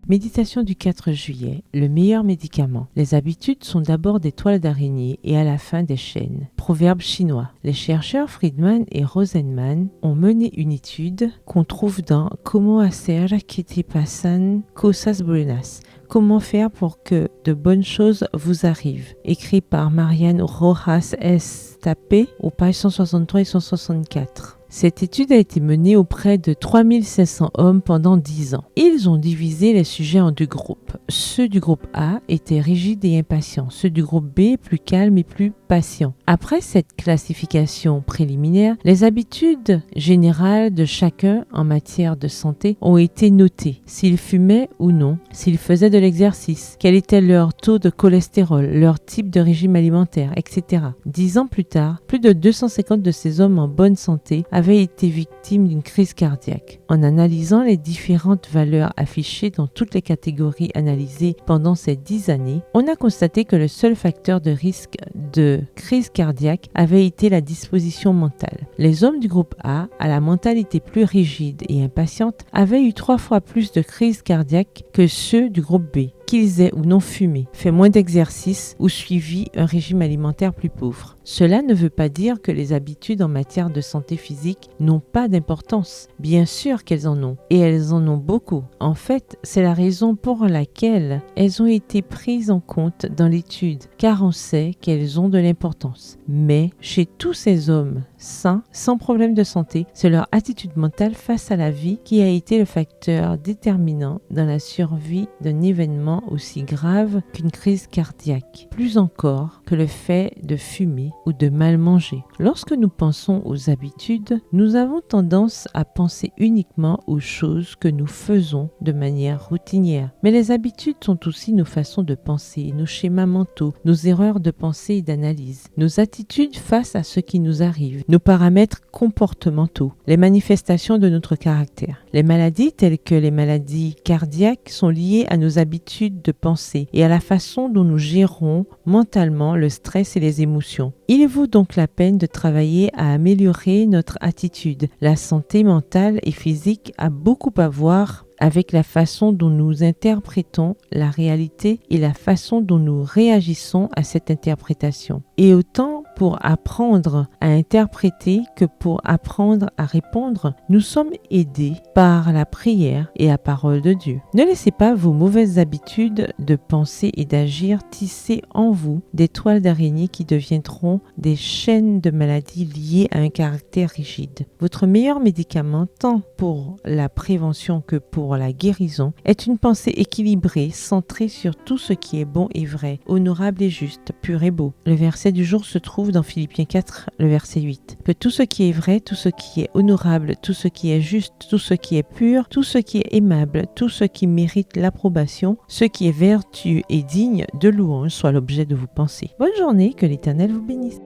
Méditation du 4 juillet, le meilleur médicament. Les habitudes sont d'abord des toiles d'araignée et à la fin des chaînes. Proverbe chinois. Les chercheurs Friedman et Rosenman ont mené une étude qu'on trouve dans Comment hacer que te pasen cosas buenas. Comment faire pour que de bonnes choses vous arrivent, écrit par Marianne Rojas Estapé aux pages 163 et 164. Cette étude a été menée auprès de 3500 hommes pendant 10 ans. Ils ont divisé les sujets en 2 groupes. Ceux du groupe A étaient rigides et impatients, ceux du groupe B plus calmes et plus patients. Après cette classification préliminaire, les habitudes générales de chacun en matière de santé ont été notées. S'ils fumaient ou non, s'ils faisaient de l'exercice, quel était leur taux de cholestérol, leur type de régime alimentaire, etc. 10 ans plus tard, plus de 250 de ces hommes en bonne santé avaient été victimes d'une crise cardiaque. En analysant les différentes valeurs affichées dans toutes les catégories analysées pendant ces 10 années, on a constaté que le seul facteur de risque de crise cardiaque avait été la disposition mentale. Les hommes du groupe A, à la mentalité plus rigide et impatiente, avaient eu 3 fois plus de crises cardiaques que ceux du groupe B, qu'ils aient ou non fumé, fait moins d'exercice ou suivi un régime alimentaire plus pauvre. Cela ne veut pas dire que les habitudes en matière de santé physique n'ont pas d'importance. Bien sûr qu'elles en ont, et elles en ont beaucoup. En fait, c'est la raison pour laquelle elles ont été prises en compte dans l'étude, car on sait qu'elles ont de l'importance. Mais chez tous ces hommes sains, sans problème de santé, c'est leur attitude mentale face à la vie qui a été le facteur déterminant dans la survie d'un événement aussi grave qu'une crise cardiaque, plus encore que le fait de fumer ou de mal manger. Lorsque nous pensons aux habitudes, nous avons tendance à penser uniquement aux choses que nous faisons de manière routinière. Mais les habitudes sont aussi nos façons de penser, nos schémas mentaux, nos erreurs de pensée et d'analyse, nos attitudes face à ce qui nous arrive, nos paramètres comportementaux, les manifestations de notre caractère. Les maladies telles que les maladies cardiaques sont liées à nos habitudes de pensée et à la façon dont nous gérons mentalement le stress et les émotions. Il vaut donc la peine de travailler à améliorer notre attitude. La santé mentale et physique a beaucoup à voir avec la façon dont nous interprétons la réalité et la façon dont nous réagissons à cette interprétation. Et autant pour apprendre à interpréter que pour apprendre à répondre, nous sommes aidés par la prière et la parole de Dieu. Ne laissez pas vos mauvaises habitudes de penser et d'agir tisser en vous des toiles d'araignée qui deviendront des chaînes de maladies liées à un caractère rigide. Votre meilleur médicament, tant pour la prévention que pour la guérison, est une pensée équilibrée, centrée sur tout ce qui est bon et vrai, honorable et juste, pur et beau. Le verset du jour se trouve dans Philippiens 4, le verset 8. Que tout ce qui est vrai, tout ce qui est honorable, tout ce qui est juste, tout ce qui est pur, tout ce qui est aimable, tout ce qui mérite l'approbation, ce qui est vertueux et digne de louange soit l'objet de vos pensées. Bonne journée, que l'Éternel vous bénisse.